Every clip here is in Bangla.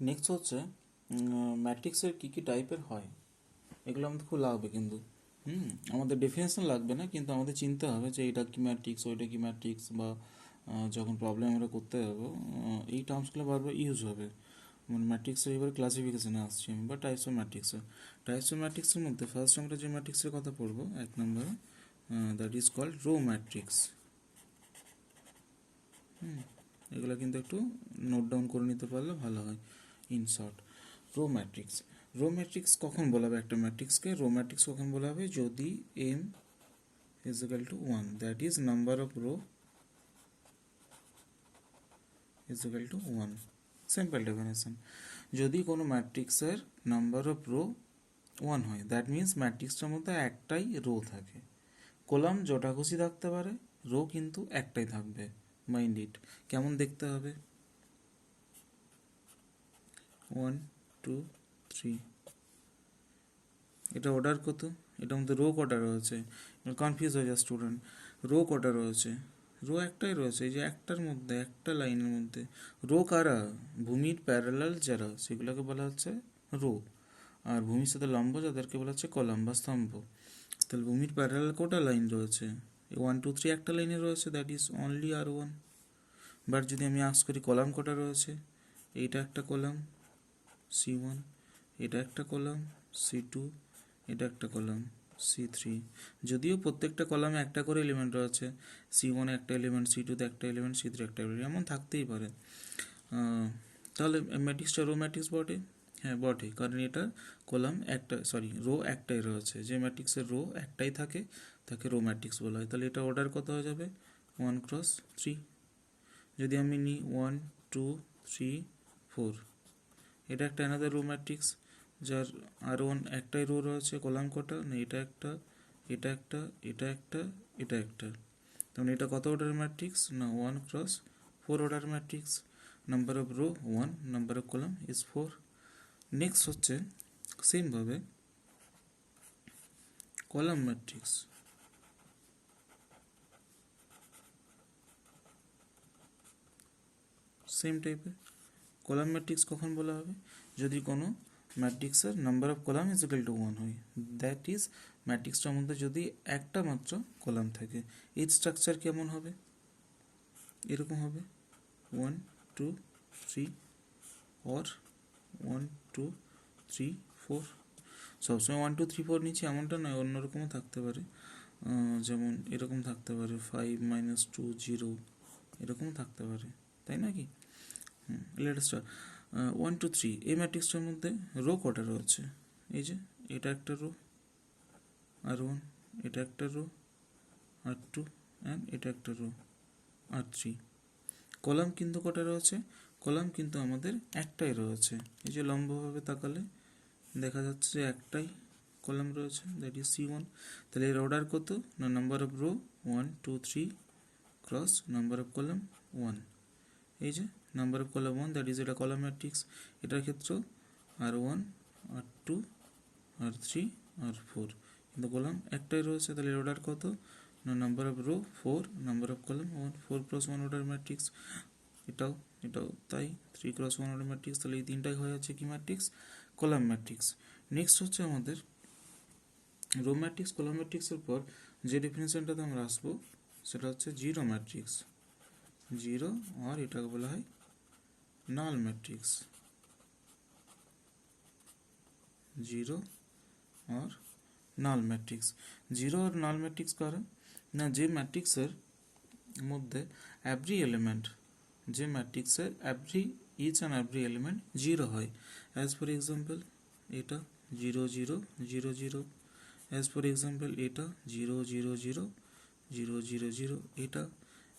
নেক্সট হচ্ছে ম্যাট্রিক্সের কী কী টাইপের হয়, এগুলো আমাদের খুব লাগবে কিন্তু। আমাদের ডেফিনেশন লাগবে না, কিন্তু আমাদের চিনতে হবে যে এটা কি ম্যাট্রিক্স, ওইটা কি ম্যাট্রিক্স, বা যখন প্রবলেম আমরা করতে যাবো এই টার্মসগুলো বারবার ইউজ হবে। মানে ম্যাট্রিক্সের এবার ক্লাসিফিকেশনে আসছি আমি, বা টাইপস অফ ম্যাট্রিক্সের মধ্যে ফার্স্ট আমরা যে ম্যাট্রিক্সের কথা পড়বো 1 নম্বরে, that is called row matrix. এগুলো কিন্তু একটু নোট ডাউন করে নিতে পারলে ভালো হয়। ইন শর্ট, রো ম্যাট্রিক্স কখন বলা হবে একটা ম্যাট্রিক্সকে? রো ম্যাট্রিক্স কখন বলা হবে? যদি m is equal to 1, that is number of row is equal to 1. Simple definition. যদি কোনো ম্যাট্রিক্সের নাম্বার অফ রো 1 হয়, দ্যাট মিন্স ম্যাট্রিক্সটার মধ্যে একটাই রো থাকে। কলাম যটা খুশি থাকতে পারে, রো কিন্তু একটাই থাকবে। Mind it. কেমন দেখতে হবে? 1 2 3, এটা অর্ডার কত? এটার মধ্যে রো কটা রয়েছে? কনফিউজ হয়ে যায় স্টুডেন্ট। রো কটা রয়েছে? রো একটাই রয়েছে, এই যে একটার মধ্যে, একটা লাইনের মধ্যে। রো কারা? ভূমির প্যারালাল যারা, সেগুলোকে বলা হচ্ছে রো। আর ভূমির সাথে লম্ব যাদেরকে বলা হচ্ছে কলাম বা স্তম্ভ। তাহলে ভূমির প্যারালাল কটা লাইন রয়েছে? 1 2 3 একটা লাইনে রয়েছে, that is only R1। But যদি আমি আস্ক করি কলাম কটা রয়েছে, এইটা একটা কলাম C1, এটা একটা কলাম C2, এটা একটা কলাম C3। যদিও প্রত্যেকটা কলামে একটা করে এলিমেন্ট রয়েছে, C1 একটা এলিমেন্ট, C2তে একটা এলিমেন্ট, C3 একটা এলিমেন্ট, এমন থাকতেই পারে। তাহলে ম্যাট্রিক্সটা রো ম্যাট্রিক্স বটে? হ্যাঁ বটে, কারণ এটা কলাম একটা, সরি রো একটাই রয়েছে। যে ম্যাট্রিক্সের রো একটাই থাকে তাকে রো ম্যাট্রিক্স বলা হয়। তাহলে এটা অর্ডার কত হয়ে যাবে? 1 x 3। যদি আমি নিই 1 2 3 4, এটা একটা অ্যানাদার রো ম্যাট্রিক্স, যার R1 একটাই রো রয়েছে। কলাম কটা? না, এটা একটা, এটা একটা, এটা একটা, এটা একটা। তখন এটা কত অর্ডার ম্যাট্রিক্স? না, 1 x 4 order matrix. Number of rho 1, number of column is 4। Next হচ্ছে সেমভাবে কলাম ম্যাট্রিক্স। সেম টাইপের কলাম ম্যাট্রিক্স কখন বলা হবে? যদি কোনো ম্যাট্রিক্সের number of column is equal two 1 হয়, দ্যাট ইজ ম্যাট্রিক্সটার মধ্যে যদি একটা মাত্র কলাম থাকে। এর স্ট্রাকচার কেমন হবে? এরকম হবে 1 2 3, or 1 2 3 4। সবসময় 1 2 3 4 নিচে এমনটা নয়, অন্যরকমও থাকতে পারে। যেমন এরকম থাকতে পারে 5 - 2 0, এরকম থাকতে পারে, তাই না কি? Let start. 1 2 3, এই ম্যাট্রিক্সটার মধ্যে রো কটা রয়েছে? এই যে এটা একটা রো, R1, এটা একটা রো R2, অ্যান্ড এটা একটা রো R3। কলাম কিন্তু কটা রয়েছে? কলাম কিন্তু আমাদের একটাই রয়েছে। এই যে লম্বভাবে তাকালে দেখা যাচ্ছে যে একটাই কলাম রয়েছে, দ্যাট ইজ C1। তাহলে এর অর্ডার কত? না, number of rho 1 2 3 cross number of column 1। এই যে number of column 1, that is এটা কলাম ম্যাট্রিক্স। এটার ক্ষেত্রেও R1 R2 R3 R4, কিন্তু কলাম একটাই রয়েছে। তাহলে এর অর্ডার কত? না, number of rho 4, number of column 1, 4 × 1 order matrix. এটাও এটাও তাই, 3 × 1 অর্ডার ম্যাট্রিক্স। তাহলে এই তিনটাই হয়ে যাচ্ছে কি ম্যাট্রিক্স? Column matrix. নেক্সট হচ্ছে আমাদের রো ম্যাট্রিক্স। কলাম ম্যাট্রিক্সের পর যে ডেফিনেশনটাতে আমরা আসবো সেটা হচ্ছে জিরো ম্যাট্রিক্স। জিরো, আর এটাকে বলা হয় নাল ম্যাট্রিক্স। জিরো আর নাল ম্যাট্রিক্স। জিরো আর নাল ম্যাট্রিক্স কারা? না, যে ম্যাট্রিক্সের মধ্যে এভরি এলিমেন্ট, যে ম্যাট্রিক্সের each and every element zero হয়। অ্যাজ ফর এক্সাম্পল এটা 0 0 0 0, অ্যাজ ফর এক্সাম্পল এটা 0 0 0 0 0 0, এটা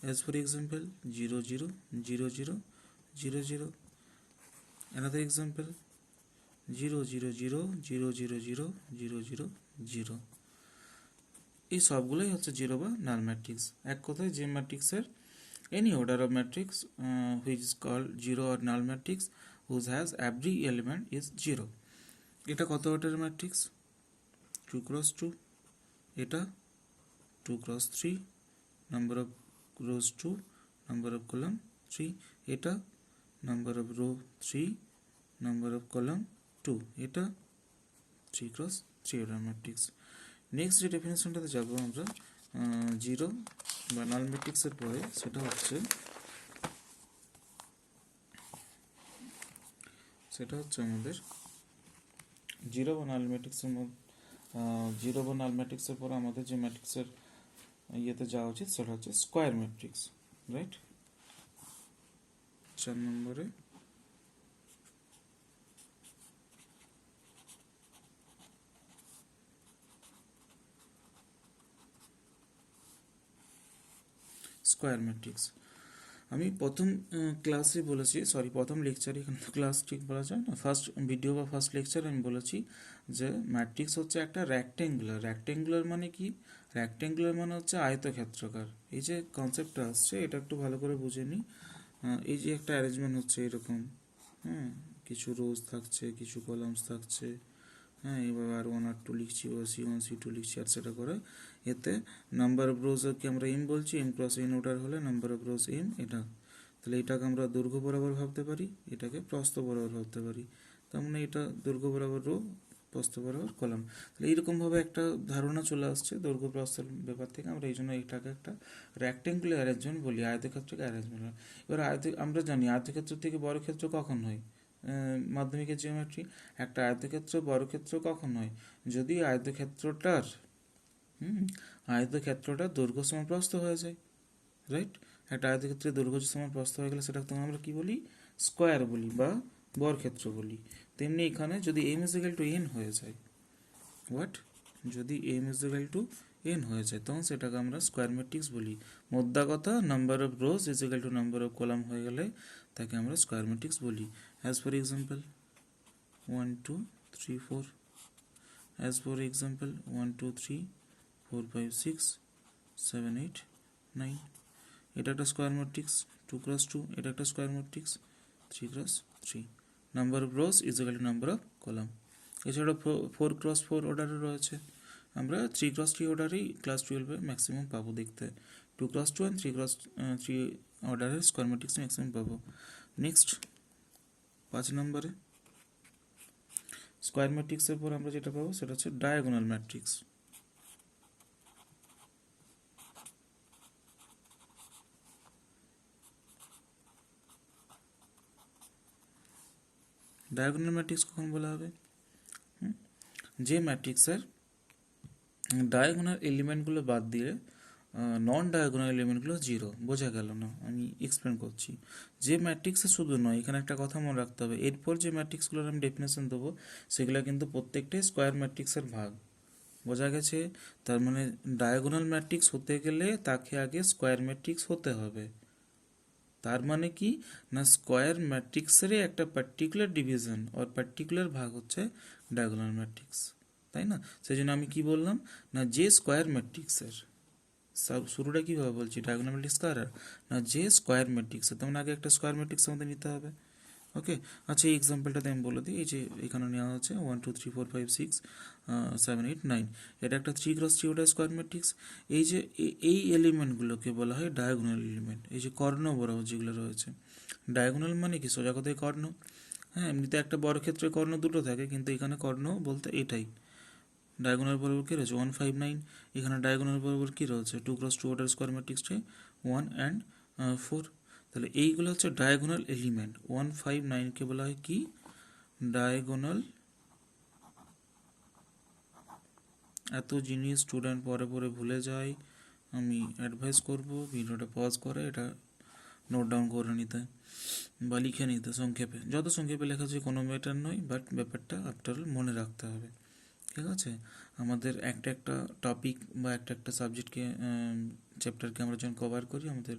as for example 0 0 0 0 0 0, another example 0 0 0 0 0 0 0 0 0। এই সবগুলোই হচ্ছে জিরো বা নাল ম্যাট্রিক্স। এক কথায় যে ম্যাট্রিক্সের any order of matrix which is called zero or null matrix whose has every element is zero. এটা কত অর্ডারের ম্যাট্রিক্স? 2 × 2, এটা 2 × 3, number of rose 2, number of column 3, এটা number of rho 3, number of column 2, এটা 3 ক্রস 3 অর্ডার ম্যাট্রিক্স। নেক্সট যে ডেফিনেশনটাতে যাবো আমরা জিরো বা নাল ম্যাট্রিক্সের পরে, সেটা হচ্ছে আমাদের জিরো বা নাল ম্যাট্রিক্সের মধ্যে, জিরো বা নাল ম্যাট্রিক্সের পরে আমাদের যে ম্যাট্রিক্সের ইয়েতে যাওয়া উচিত সেটা হচ্ছে স্কোয়ার ম্যাট্রিক্স, রাইট। 4 নম্বরে স্কোয়ার ম্যাট্রিক্স। আমি প্রথম ক্লাসে বলেছি, সরি প্রথম লেকচারে, এখানে তো ক্লাস ঠিক বলা যায় না, ফার্স্ট ভিডিও বা ফার্স্ট লেকচারে আমি বলেছি যে ম্যাট্রিক্স হচ্ছে একটা র্যাক্টেঙ্গুলার। র্যাক্টেঙ্গুলার মানে কি? র্যাক্টেঙ্গুলার মানে হচ্ছে আয়তক্ষেত্রাকার। এই যে কনসেপ্টটা আসছে এটা একটু ভালো করে বুঝে নিই। এই যে একটা অ্যারেঞ্জমেন্ট হচ্ছে এরকম, হ্যাঁ, কিছু রোজ থাকছে, কিছু কলামস থাকছে, হ্যাঁ, এবার আর 1 আর 2 লিখছি, বা C1 C2 লিখছি, আর সেটা করে এতে নাম্বার অফ রোজকে আমরা এম বলছি, এম ক্রস এন ওটার হলে নাম্বার অফ রোজ এম, এটা তাহলে এটাকে আমরা দৈর্ঘ্য বরাবর ভাবতে পারি, এটাকে প্রস্থ বরাবর ভাবতে পারি। তার মানে এটা দৈর্ঘ্য বরাবর রো, প্রস্থ বরাবর কলাম। তাহলে এইরকমভাবে একটা ধারণা চলে আসছে দৈর্ঘ্য প্রস্থের ব্যাপার থেকে, আমরা এই জন্য এটাকে একটা র্যাক্টেঙ্গুলার অ্যারেঞ্জমেন্ট বলি, আয়তক্ষেত্রকে অ্যারেঞ্জমেন্ট। এবার আমরা জানি আয়তক্ষেত্র থেকে বর্গক্ষেত্র কখন হয়, মাধ্যমিকের জিওমেট্রি। একটা আয়তক্ষেত্র বর্গক্ষেত্র কখন হয়? যদি আয়তক্ষেত্রটার আয়তক্ষেত্রটার দৈর্ঘ্য সমান প্রস্থ হয়ে যায়, রাইট। একটা আয়তক্ষেত্রের দৈর্ঘ্য সমান প্রস্থ হয়ে গেলে সেটাকে আমরা কি বলি? স্কোয়ার বলি বা বর্গক্ষেত্র বলি। তেমনি এখানে যদি M is equal to N হয়ে যায়, হোয়াট, যদি M is equal to N হয়ে যায়, তখন সেটাকে আমরা স্কোয়ার ম্যাট্রিক্স বলি। মোদ্দা কথা, number of rose is equal two number of column হয়ে গেলে তাকে আমরা স্কোয়ার ম্যাট্রিক্স বলি। As for example 1 2 3 4, as for example 1 2 3 4 5 6 7 8 9, এটা একটা স্কোয়ার ম্যাট্রিক্স। 2 ক্রস 2, এটা একটা square matrix. 3 cross 3, number of rose is equal two number of column. এছাড়া 4 ক্রস 4 অর্ডারে রয়েছে, আমরা 3 ক্রস 3 অর্ডারেই ক্লাস 12-এ ম্যাক্সিমাম পাবো দেখতে। 2 ক্রস 2 অ্যান্ড 3 ক্রস 3 অর্ডারের স্কোয়ার ম্যাট্রিক্স ম্যাক্সিমাম পাবো। নেক্সট 5 নম্বরে স্কোয়ার ম্যাট্রিক্সের পর আমরা যেটা পাবো সেটা হচ্ছে ডায়াগোনাল ম্যাট্রিক্স। ডায়াগোনাল ম্যাট্রিক্স কখন বলা হবে? যে ম্যাট্রিক্সের ডায়াগোনাল এলিমেন্টগুলো বাদ দিয়ে নন ডায়াগোনাল এলিমেন্টগুলো জিরো। বোঝা গেল না? আমি এক্সপ্লেন করছি। যে ম্যাট্রিক্সে শুধু নয়, এখানে একটা কথা মনে রাখতে হবে, এরপর যে ম্যাট্রিক্সগুলোর আমি ডেফিনেশন দেবো সেগুলো কিন্তু প্রত্যেকটাই স্কোয়ার ম্যাট্রিক্সের ভাগ। বোঝা গেছে? তার মানে ডায়াগোনাল ম্যাট্রিক্স হতে গেলে তাকে আগে স্কোয়ার ম্যাট্রিক্স হতে হবে। তার মানে কি না, স্কোয়ার ম্যাট্রিক্সেরই একটা পার্টিকুলার ডিভিশন আর পার্টিকুলার ভাগ হচ্ছে ডায়াগোনাল ম্যাট্রিক্স, তাই না? সেই জন্য আমি কি বললাম না, যে স্কোয়ার ম্যাট্রিক্সের শুরুটা কীভাবে বলছি, ডায়াগোনাল ম্যাট্রিক্স কার না, যে স্কোয়ার ম্যাট্রিক্সের, তেমন আগে একটা স্কোয়ার ম্যাট্রিক্স আমাদের নিতে হবে। ওকে, আচ্ছা এই এক্সাম্পলটাতে আমি বলে দিই। এই যে এখানে নেওয়া হচ্ছে 1 2 3 4 5 6 7 8 9, এটা একটা 3 ক্রস 3 ওটা স্কোয়ার ম্যাট্রিক্স। এই যে এই এলিমেন্টগুলোকে বলা হয় ডায়াগোনাল এলিমেন্ট। এই যে কর্ণ বরাবর যেগুলো রয়েছে, ডায়াগোনাল মানে কি সোজা কথায় কর্ণ। হ্যাঁ, এমনিতে একটা বর্গক্ষেত্রে কর্ণ দুটো থাকে, কিন্তু এখানে কর্ণ বলতে এটাই। ডায়াগোনাল বরাবর কী রয়েছে 1 5 9, এখানে ডায়াগোনাল বরাবর কী রয়েছে 2 ক্রস 2 ওটার স্কোয়ার ম্যাট্রিক্সটাই 1 অ্যান্ড 4। তাহলে এইগুলো হচ্ছে ডায়াগোনাল এলিমেন্ট। 1 5 9কে বলা হয় কি? ডায়াগোনাল। এত জিনিস স্টুডেন্ট পরে পরে ভুলে যায়, আমি অ্যাডভাইস করব ভিডিওটা পজ করে এটা নোট ডাউন করে নিতে বা লিখে নিতে সংক্ষেপে। যত সংক্ষেপে লেখা যায় কোনো ম্যাটার নয়, বাট ব্যাপারটা আফটার অল মনে রাখতে হবে, ঠিক আছে? আমাদের একটা একটা টপিক বা একটা একটা সাবজেক্টকে চ্যাপ্টারকে আমরা যখন কভার করি আমাদের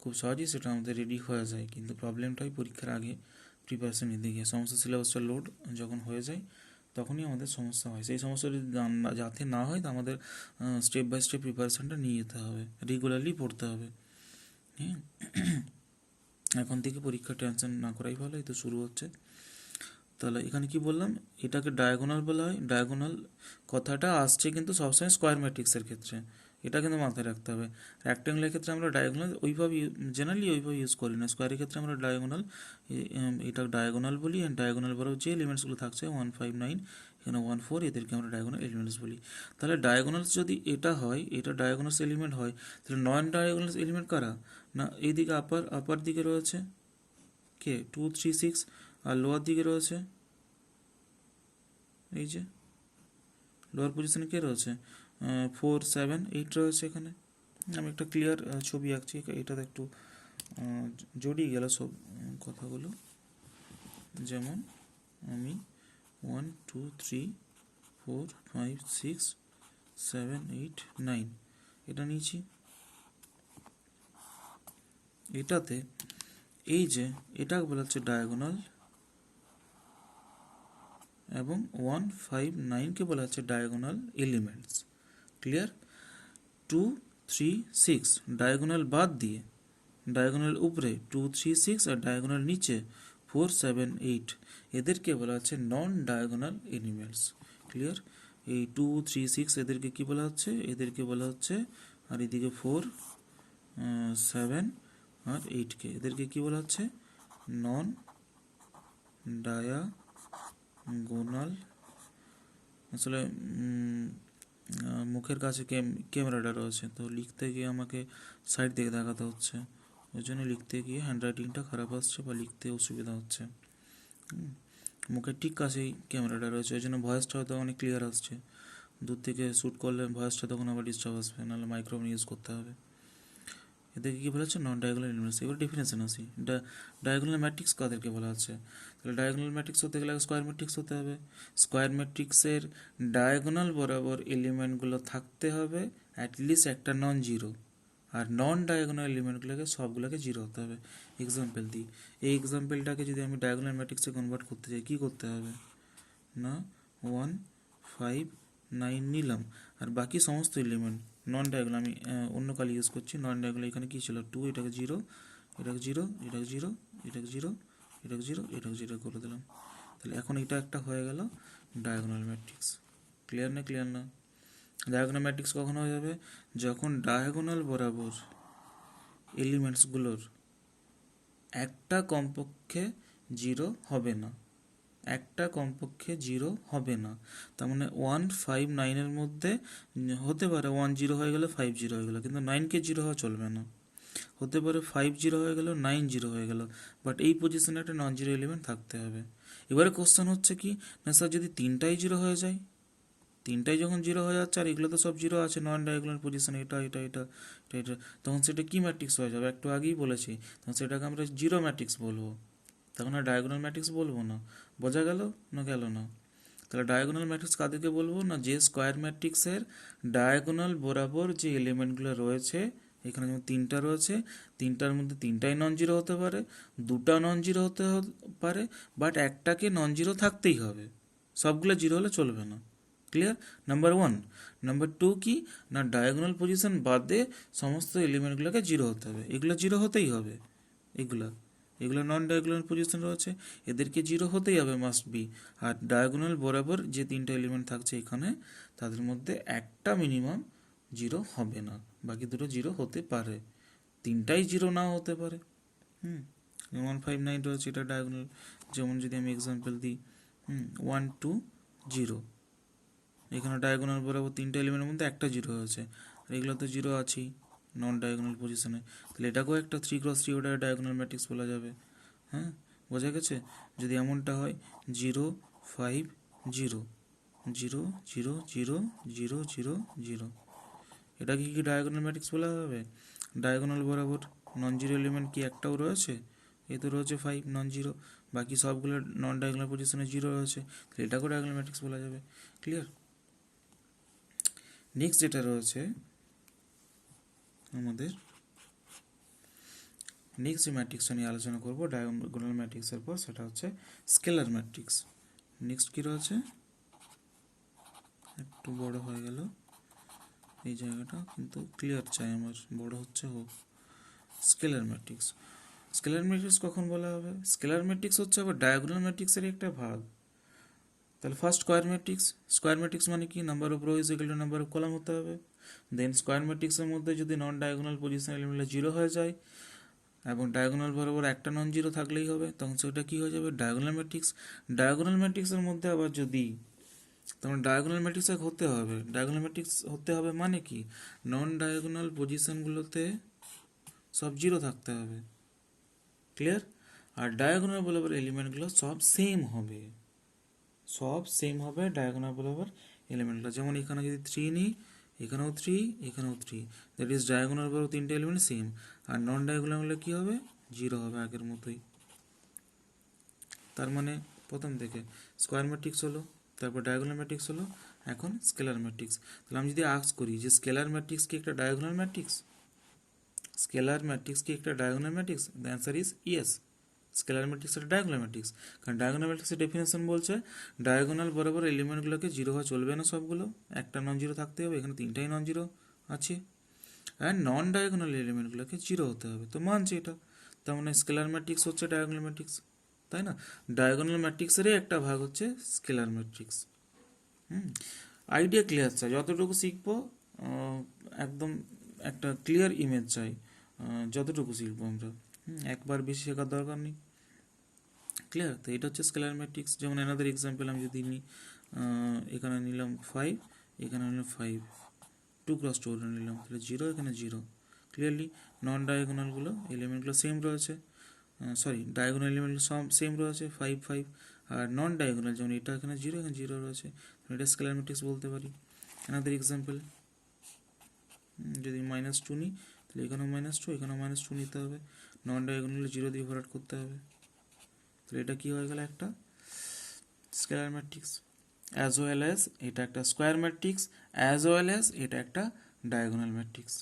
খুব সহজেই সেটা আমাদের রেডি হয়ে যায়, কিন্তু প্রবলেমটা হয় পরীক্ষার আগে প্রিপারেশন নিতে গিয়ে। সমস্ত সিলেবাসটা লোড যখন হয়ে যায় তখনই আমাদের সমস্যা হয়। সেই সমস্যা যদি যাতে না হয় তো আমাদের স্টেপ বাই স্টেপ প্রিপারেশানটা নিয়ে যেতে হবে, রেগুলারলি পড়তে হবে। হ্যাঁ, এখন থেকে পরীক্ষার টেনশন না করাই ভালো, এই তো শুরু হচ্ছে। তাহলে এখানে কি বললাম, এটাকে ডায়াগোনাল বলা হয়। ডায়াগোনাল কথাটা আসছে কিন্তু সবসময় স্কোয়ার ম্যাট্রিক্সের ক্ষেত্রে, এটা কিন্তু মাথায় রাখতে হবে। রেক্ট্যাঙ্গুলার ক্ষেত্রে আমরা ডায়াগোনাল ওইভাবে জেনারেলি ওইভাবে ইউজ করি না। স্কোয়ারের ক্ষেত্রে আমরা ডায়াগোনাল, এটা ডায়াগোনাল বলি, অ্যান্ড ডায়াগোনাল বরাবর যে এলিমেন্টসগুলো থাকছে 159 এখানে 14, এদেরকে আমরা ডায়াগোনাল এলিমেন্টস বলি। তাহলে ডায়াগোনালস যদি এটা হয়, এটা ডায়াগোনালস এলিমেন্ট হয়, তাহলে নন ডায়াগোনালস এলিমেন্ট কারা? না এইদিকে আপার দিকে রয়েছে কে 2 3 6, আর লোয়ার দিকে রয়েছে এই যে লোয়ার পজিশনে কে রয়েছে 4 7 8 রয়েছে। এখানে আমি একটা ক্লিয়ার ছবি আঁকছি, এটাতে একটু জড়িয়ে গেল সব কথাগুলো। যেমন আমি 1 2 3 4 5 6 7 8 9 এটা নিয়েছি। এটাতে এই যে এটা বলা হচ্ছে ডায়াগোনাল, এবং 159কে বলা হচ্ছে ডায়াগোনাল এলিমেন্টস। ক্লিয়ার? 2 3 6 ডায়াগোনাল বাদ দিয়ে, ডায়াগোনাল উপরে 2 3 6 আর ডায়াগোনাল নিচে 4 7 8, এদেরকে বলা হচ্ছে নন ডায়াগোনাল এলিমেন্টস। ক্লিয়ার? এই 2 3 6 এদেরকে কি বলা হচ্ছে? এদেরকে বলা হচ্ছে, আর এদিকে 4 7 আর 8কে এদেরকে কি বলা হচ্ছে? নন ডায়াগোনাল। আসলে মুখের কাছে ক্যামেরাটা রয়েছে, তো লিখতে গিয়ে আমাকে সাইড থেকে দেখাতে হচ্ছে, ওই জন্য লিখতে গিয়ে হ্যান্ডরাইটিংটা খারাপ আসছে বা লিখতে অসুবিধা হচ্ছে। মুখের ঠিক কাছেই ক্যামেরাটা রয়েছে, ওই জন্য ভয়েসটা হয়তো অনেক ক্লিয়ার আসছে। দূর থেকে শ্যুট করলে ভয়েসটা তখন আবার ডিস্টার্ব আসবে, নাহলে মাইক্রোফোন ইউজ করতে হবে। এদেরকে কী বলা হচ্ছে? নন ডায়াগোনাল এলিমেন্টস। এবার ডেফিনেশন আসি, ডায়াগোনাল ম্যাট্রিক্স কাদেরকে বলা হচ্ছে? তাহলে ডায়াগোনাল ম্যাট্রিক্স হতে গেলে স্কোয়ার ম্যাট্রিক্স হতে হবে। স্কোয়ার ম্যাট্রিক্সের ডায়াগোনাল বরাবর এলিমেন্টগুলো থাকতে হবে অ্যাটলিস্ট একটা নন জিরো, আর নন ডায়াগোনাল এলিমেন্টগুলোকে সবগুলোকে জিরো হতে হবে। এক্সাম্পল দিই, এই এক্সাম্পলটাকে যদি আমি ডায়াগোনাল ম্যাট্রিক্সে কনভার্ট করতে চাই, কী করতে হবে? না 1 5 9 নিলাম, আর বাকি সমস্ত এলিমেন্ট নন ডায়াগোনাল আমি অন্য কালি ইউজ করছি। নন ডায়াগোনাল এখানে কী ছিল? 2, এটাকে 0, এটাকে 0, এটাকে 0, এটাকে 0, এটাকে 0, এটাকে 0 করে দিলাম। তাহলে এখন এটা একটা হয়ে গেল ডায়াগোনাল ম্যাট্রিক্স। ক্লিয়ার না? ক্লিয়ার না? ডায়াগোনাল ম্যাট্রিক্স কখন হয়ে যাবে? যখন ডায়াগোনাল বরাবর এলিমেন্টসগুলোর একটা কমপক্ষে 0 হবে না, একটা কমপক্ষে 0 হবে না। তার মানে 1 5 9-এর মধ্যে হতে পারে 1 0 হয়ে গেলে 5 0 হয়ে গেল, কিন্তু 9কে 0 হওয়া চলবে না। হতে পারে 5 0 হয়ে গেল, 9 0 হয়ে গেল, বাট এই পজিশনে একটা নন জিরো এলিমেন্ট থাকতে হবে। এবারে কোশ্চেন হচ্ছে কি, না স্যার যদি তিনটাই 0 হয়ে যায়, তিনটাই যখন 0 হয়ে যাচ্ছে আর এগুলো তো সব 0 আছে নন ডায়াগোনাল পজিশনে, এটা এটা এটা এটা এটা, তখন সেটা কি ম্যাট্রিক্স হয়ে যাবে? একটু আগেই বলেছি, তখন সেটাকে আমরা জিরো ম্যাট্রিক্স বলবো, তখন আর ডায়াগোনাল ম্যাট্রিক্স বলবো না। বোঝা গেল না গেল না? তাহলে ডায়াগোনাল ম্যাট্রিক্স কাদেরকে বলবো? না যে স্কোয়ার ম্যাট্রিক্সের ডায়াগোনাল বরাবর যে এলিমেন্টগুলো রয়েছে, এখানে যেমন 3টা রয়েছে, 3টার মধ্যে 3টাই নন জিরো হতে পারে, 2টা নন জিরো হতে পারে, বাট একটাকে নন জিরো থাকতেই হবে, সবগুলো জিরো হলে চলবে না। ক্লিয়ার? নাম্বার 1। নাম্বার 2 কি না, ডায়াগোনাল পজিশন বাদে সমস্ত এলিমেন্টগুলোকে জিরো হতে হবে, এগুলো জিরো হতেই হবে, এগুলো এগুলো নন ডায়াগোনাল পজিশন রয়েছে, এদেরকে জিরো হতেই হবে, মাস্ট বি। আর ডায়াগোনাল বরাবর যে 3টা এলিমেন্ট থাকছে এখানে, তাদের মধ্যে একটা মিনিমাম জিরো হবে না, বাকি দুটো জিরো হতে পারে, 3টাই জিরো নাও হতে পারে। 159 রয়েছে, এটা ডায়াগোনাল। যেমন যদি আমি এক্সাম্পল দিই 1 2 0, এখানে ডায়াগোনাল বরাবর 3টা এলিমেন্টের মধ্যে একটা জিরো হয়েছে, আর এগুলো তো জিরো আছেই নন ডায়াগোনাল পজিশনে, তাহলে এটাকেও একটা 3x3 ওটা ডায়াগোনাল ম্যাট্রিক্স বলা যাবে। হ্যাঁ, বোঝা গেছে? যদি এমনটা হয় 0 5 0 0 0 0 0 0 0, এটাকে কি ডায়াগোনাল ম্যাট্রিক্স বলা হবে? ডায়াগোনাল বরাবর নন জিরো এলিমেন্ট কি একটাও রয়েছে? এই তো রয়েছে 5 নন জিরো, বাকি সবগুলো নন ডায়াগোনাল পজিশনে জিরো রয়েছে, তাহলে এটাকেও ডায়াগোনাল ম্যাট্রিক্স বলা যাবে। ক্লিয়ার? নেক্সট যেটা রয়েছে আমাদের, নেক্সট যে ম্যাট্রিক্সটা নিয়ে আলোচনা করবো ডায়াগোনাল ম্যাট্রিক্সের পর, সেটা হচ্ছে স্কেলার ম্যাট্রিক্স। নেক্সট কি রয়েছে? একটু বড় হয়ে গেল এই জায়গাটা, কিন্তু ক্লিয়ার চাই আমার, বড় হচ্ছে হোক। Scalar matrix. স্কেলার ম্যাট্রিক্স কখন বলা হবে? স্কেলার ম্যাট্রিক্স হচ্ছে আবার ডায়াগোনাল ম্যাট্রিক্সের একটা ভাগ। তাহলে ফার্স্ট স্কোয়ার ম্যাট্রিক্স মানে কি number of rho is equal two number of column হতে হবে। দেন স্কোয়ার ম্যাট্রিক্সের মধ্যে যদি নন ডায়াগোনাল পজিশন এলিমেন্ট জিরো হয়ে যায় এবং ডায়াগোনাল বরাবর একটা নন জিরো থাকলেই হবে, তখন সেটা কী হয়ে যাবে ডায়াগোনাল ম্যাট্রিক্স। ডায়াগোনাল ম্যাট্রিক্সের মধ্যে আবার যদি তখন ডায়াগোনাল ম্যাট্রিক্স হতে হবে, ডায়াগোনাল ম্যাট্রিক্স হতে হবে মানে কি নন ডায়াগোনাল পজিশনগুলোতে সব জিরো থাকতে হবে, ক্লিয়ার। আর ডায়াগোনাল বরাবর এলিমেন্টগুলো সব সেম হবে, ডায়াগোনাল বরাবর এলিমেন্টগুলো। যেমন এখানে যদি 3 নিই, এখানেও 3, এখানেও 3, দ্যাট ইজ ডায়াগোনাল বরাবর তিনটে এলিমেন্ট সেম। আর নন ডায়াগোনালগুলো কী হবে জিরো হবে আগের মতোই। তার মানে প্রথম থেকে স্কোয়ার ম্যাট্রিক্স হলো, তারপর ডায়াগোনাল ম্যাট্রিক্স হলো, এখন স্কেলার ম্যাট্রিক্স। তাহলে আমি যদি আস্ক করি যে স্কেলার ম্যাট্রিক্স কি একটা ডায়াগোনাল ম্যাট্রিক্স, স্কেলার ম্যাট্রিক্স কি একটা diagonal matrix, the answer is yes. Scalar matrix একটা ডায়াগোনাল ম্যাট্রিক্স, কারণ ডায়াগোনাল ম্যাট্রিক্সের ডেফিনেশন বলছে ডায়াগোনাল বরাবর এলিমেন্টগুলোকে জিরো হওয়া চলবে না, সবগুলো একটা নন জিরো থাকতে হবে, এখানে তিনটাই নন জিরো আছে। আর নন ডায়াগোনাল এলিমেন্টগুলোকে জিরো হতে হবে, তো মানছে এটা। তার মানে স্কেলার ম্যাট্রিক্স হচ্ছে ডায়াগোনাল ম্যাট্রিক্স, তাই না। ডায়াগোনাল ম্যাট্রিক্সেরই একটা ভাগ হচ্ছে স্কেলার ম্যাট্রিক্স। আইডিয়া ক্লিয়ার চাই, যতটুকু শিখবো একদম একটা ক্লিয়ার ইমেজ চাই, যতটুকু শিখবো আমরা, একবার বেশি শেখার দরকার নেই, ক্লিয়ার। তো এটা হচ্ছে স্কেলার ম্যাট্রিক্স। যেমন অ্যানাদার এক্সাম্পল আমি যদি নিই, এখানে নিলাম 5, এখানে নিলাম 5, 2 × 2 নিলাম, তাহলে 0, এখানে 0। ক্লিয়ারলি নন ডায়াগোনালগুলো এলিমেন্টগুলো সেম রয়েছে, ডায়াগোনাল এলিমেন্টগুলো সব সেম রয়েছে 5, 5। আর নন ডায়াগোনাল যেমন এটা এখানে 0, এখানে 0 রয়েছে, এটা স্কেলার ম্যাট্রিক্স বলতে পারি। অ্যানাদার এক্সাম্পল যদি -2 নিই, তাহলে এখানেও -2, এখানেও -2 নিতে হবে, নন ডায়াগোনালে 0 দিয়ে ভরাট করতে হবে, তাহলে এটা কী হয়ে গেল একটা scalar matrix. As well as এটা একটা square matrix, as well as এটা একটা ডায়াগোনাল ম্যাট্রিক্স।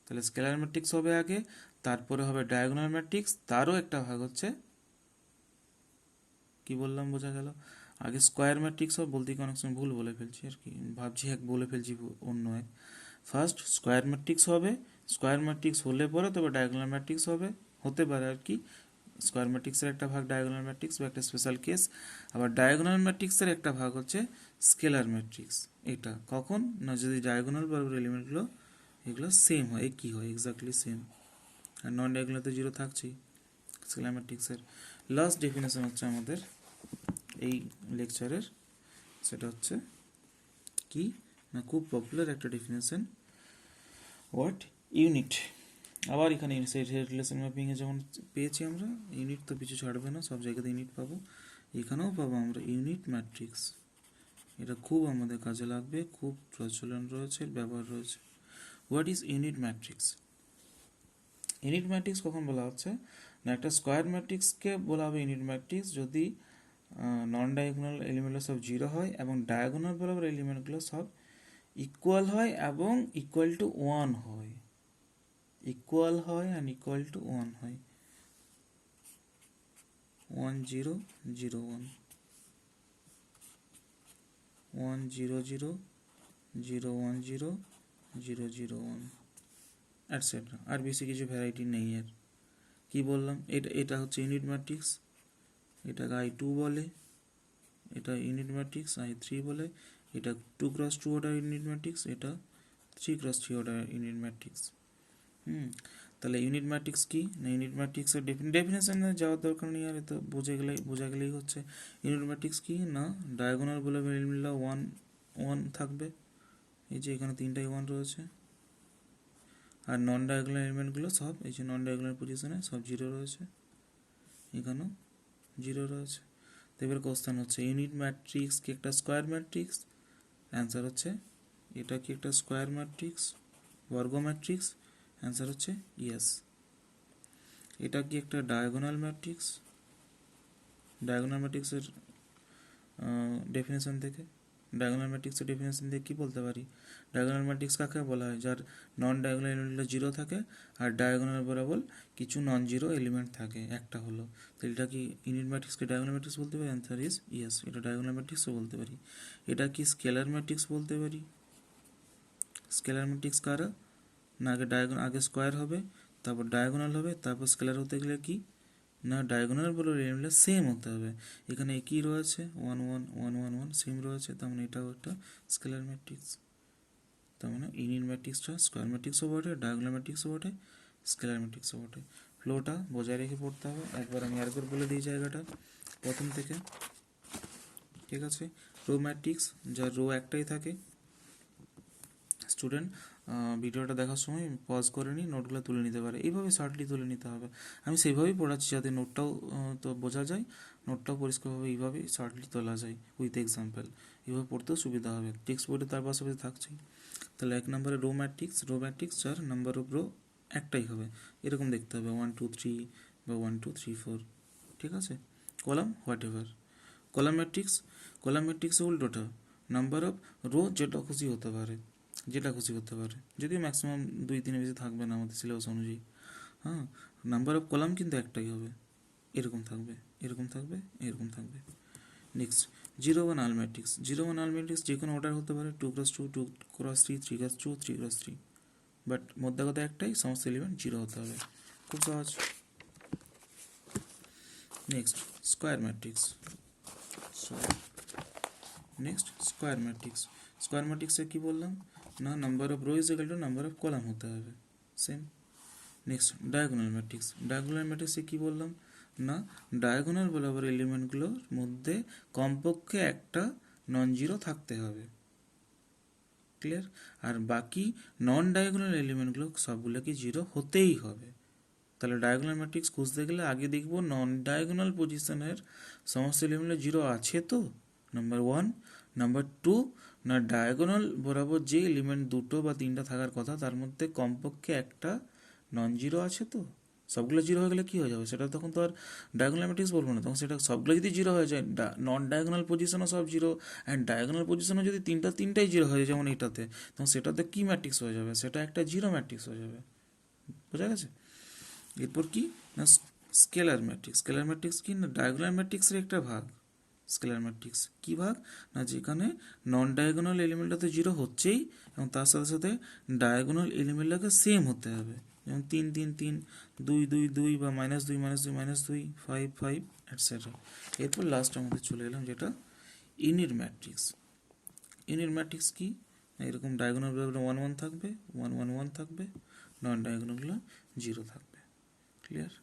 তাহলে স্কেলার ম্যাট্রিক্স হবে আগে, তারপরে হবে ডায়াগোনাল ম্যাট্রিক্স, তারও একটা ভাগ হচ্ছে, কি বললাম বোঝা গেল, আগে স্কোয়ার ম্যাট্রিক্স হবে, বলতে অনেক সময় ভুল বলে ফেলছি আর কি, ভাবছি এক বলে ফেলছি অন্য এক। ফার্স্ট স্কোয়ার ম্যাট্রিক্স হবে, স্কোয়ার ম্যাট্রিক্স হলে পরে তবে ডায়াগোনাল ম্যাট্রিক্স হবে, হতে পারে আর কি। স্কোয়ার ম্যাট্রিক্সের একটা ভাগ ডায়াগোনাল ম্যাট্রিক্স বা একটা স্পেশাল কেস। আবার ডায়াগোনাল ম্যাট্রিক্সের একটা ভাগ হচ্ছে স্কেলার ম্যাট্রিক্স। এটা কখন না যদি ডায়াগোনাল বরাবর এলিমেন্টগুলো এগুলো সেম হয়, একই হয়, এক্স্যাক্টলি সেম। আর নন ডায়াগোনাল তো জিরো থাকছেই। স্কেলার ম্যাট্রিক্সের লাস্ট ডেফিনেশন হচ্ছে আমাদের এই লেকচারের, সেটা হচ্ছে কি না খুব পপুলার একটা ডেফিনেশন, হোয়াট ইউনিট। আবার এখানে রিলেশন ম্যাপিংয়ে যেমন পেয়েছি আমরা, ইউনিট তো পিছু ছাড়বে না, সব জায়গাতে ইউনিট পাবো, এখানেও পাবো আমরা ইউনিট ম্যাট্রিক্স। এটা খুব আমাদের কাজে লাগবে, খুব প্রচলন রয়েছে, ব্যবহার রয়েছে। What is unit matrix? Unit matrix কখন বলা হচ্ছে না একটা স্কোয়ার ম্যাট্রিক্সকে বলা হবে ইউনিট ম্যাট্রিক্স যদি নন ডায়াগোনাল এলিমেন্টগুলো সব জিরো হয় এবং ডায়াগোনাল বরাবর এলিমেন্টগুলো সব ইকুয়াল হয় এবং ইকুয়াল টু 1 হয়, ইকুয়াল হয় অ্যান্ড ইকুয়াল টু 1 হয়, 1 0 0 1, 1 0 0 0 1 0 0 0 1 অ্যাটসেট্রা। আর বেশি কিছু ভ্যারাইটি নেই এর। কি বললাম, এটা হচ্ছে ইউনিট ম্যাট্রিক্স, এটাকে I2 বলে, এটা ইউনিট ম্যাট্রিক্স I3 বলে, এটা 2 × 2 অর্ডার ইউনিট ম্যাট্রিক্স, এটা 3 × 3 অর্ডার ইউনিট ম্যাট্রিক্স। তাহলে ইউনিট ম্যাট্রিক্স কি না ইউনিট ম্যাট্রিক্সের ডেফিনেশনে যাওয়ার দরকার নেই, আর তো বোঝা গেলেই হচ্ছে। ইউনিট ম্যাট্রিক্স কি না ডায়াগোনাল বলে এলিমেন্টগুলো 1 1 থাকবে, এই যে এখানে তিনটাই 1 রয়েছে। আর নন ডায়াগোনাল এলিমেন্টগুলো সব এই যে নন ডায়াগোনাল পজিশনে সব 0 রয়েছে, এখানেও 0 রয়েছে। তো এবার কোশ্চেন হচ্ছে ইউনিট ম্যাট্রিক্স কি একটা স্কোয়ার ম্যাট্রিক্স? অ্যান্সার হচ্ছে এটা কি একটা স্কোয়ার ম্যাট্রিক্স, বর্গ ম্যাট্রিক্স? অ্যান্সার হচ্ছে ইয়েস। এটা কি একটা ডায়াগোনাল ম্যাট্রিক্স? ডায়াগোনাল ম্যাট্রিক্সের ডেফিনেশন থেকে কী বলতে পারি, ডায়াগোনাল ম্যাট্রিক্স কাকে বলা হয় যার নন ডায়াগোনাল এলিমেন্টগুলো 0 থাকে আর ডায়াগোনাল বরাবর কিছু নন জিরো এলিমেন্ট থাকে একটা হলো, তো এটা কি ইউনিট ম্যাট্রিক্সকে ডায়াগোনাল ম্যাট্রিক্স বলতে পারি? অ্যান্সার ইজ ইয়েস, এটা ডায়াগোনাল ম্যাট্রিক্সও বলতে পারি। এটা কি স্কেলার ম্যাট্রিক্স বলতে পারি? স্কেলার ম্যাট্রিক্স কারা না আগে স্কোয়ার হবে, তারপর ডায়াগোনাল হবে, তারপর স্কেলার হতে গেলে কি না ডায়াগোনাল বলে এলিমেন্টটা সেম হতে হবে। এখানে একই রয়েছে, 1 1 1 1 1 সেম রয়েছে, তার মানে এটাও একটা স্কেলার ম্যাট্রিক্স। তার মানে ইউনিট ম্যাট্রিক্সটা স্কোয়ার ম্যাট্রিক্সও বটে, ডায়াগোনাল ম্যাট্রিক্সও বটে, স্কেলার ম্যাট্রিক্সও বটে। ফ্লোটা বজায় রেখে পড়তে হবে। একবার আমি আরেকবার বলে দিই জায়গাটা প্রথম থেকে, ঠিক আছে। রো ম্যাট্রিক্স, যার রো একটাই থাকে। স্টুডেন্ট ভিডিওটা দেখার সময় পজ করে নিই, নোটগুলো তুলে নিতে পারে, এইভাবে শর্টলি তুলে নিতে হবে। আমি সেইভাবেই পড়াচ্ছি যাতে নোটটাও তো বোঝা যায়, নোটটাও পরিষ্কারভাবে এইভাবেই শর্টলি তোলা যায় উইথ এক্সাম্পল। এইভাবে পড়তেও সুবিধা হবে, টেক্সট বইতে তার পাশাপাশি থাকছেই। তাহলে 1 নম্বরে রো ম্যাট্রিক্স যার নাম্বার অফ রো একটাই হবে, এরকম দেখতে হবে 1 2 3 বা 1 2 3 4, ঠিক আছে। Column what ever. কলাম ম্যাট্রিক্সে উল্টোটা, নাম্বার অফ রো যেটা খুশি হতে পারে, যদিও ম্যাক্সিমাম 2-3 বেশি থাকবে না আমাদের সিলেবাস অনুযায়ী। হ্যাঁ, নাম্বার অফ কলাম কিন্তু একটাই হবে, এরকম থাকবে, এরকম থাকবে, এরকম থাকবে। নেক্সট, 0 বা নাল ম্যাট্রিক্স। যে কোনো অর্ডার হতে পারে, 2x2, 2x3, 3x2, 3x3, but মধ্যে কথা একটাই, সমস্ত এলিমেন্ট 0 হতে হবে, খুব সহজ। Next, square matrix. স্কোয়ার ম্যাট্রিক্সে কী বললাম না, number of rho is equal two number of column হতে হবে, সেম। নেক্সট, ডায়াগোনাল ম্যাট্রিক্সে কী বললাম না, ডায়াগোনাল বরাবর এলিমেন্টগুলোর মধ্যে কমপক্ষে একটা নন জিরো থাকতে হবে, ক্লিয়ার। আর বাকি নন ডায়াগোনাল এলিমেন্টগুলো সবগুলোকে জিরো হতেই হবে। তাহলে ডায়াগোনাল ম্যাট্রিক্স খুঁজতে গেলে আগে দেখব নন ডায়াগোনাল পজিশনের সমস্ত এলিমেন্টে জিরো আছে তো, নাম্বার 1। নাম্বার 2, না ডায়াগোনাল বরাবর যে এলিমেন্ট 2টো বা 3টা থাকার কথা তার মধ্যে কমপক্ষে একটা নন জিরো আছে তো। সবগুলো জিরো হয়ে গেলে কী হয়ে যাবে, সেটা তখন তো আর ডায়াগোনাল ম্যাট্রিক্স বলবো না, তখন সেটা সবগুলো যদি জিরো হয়ে যায়, নন ডায়াগোনাল পজিশনও সব জিরো, অ্যান্ড ডায়াগোনাল পজিশনও যদি তিনটাই জিরো হয়ে যায় যেমন এইটাতে, তখন সেটাতে কী ম্যাট্রিক্স হয়ে যাবে, সেটা একটা জিরো ম্যাট্রিক্স হয়ে যাবে, বোঝা গেছে। এরপর কি না, স্কেলার ম্যাট্রিক্স কি না, ডায়াগোনাল ম্যাট্রিক্সের একটা ভাগ। স্কেলার ম্যাট্রিক্স কী ভাগ না, যেখানে নন ডায়াগোনাল এলিমেন্টটা তো জিরো হচ্ছেই, এবং তার সাথে সাথে ডায়াগোনাল এলিমেন্টটাকে সেম হতে হবে, যেমন 3 3 3, 2 2 2, বা -2 -2 -2, 5 5, এটসেট্রা। এরপর লাস্ট আমাদের চলে এলাম যেটা ইউনিট ম্যাট্রিক্স কি, এরকম ডায়াগোনালগুলো 1 1 থাকবে, 1 1 1 থাকবে, নন ডায়াগোনালগুলো 0 থাকবে, ক্লিয়ার।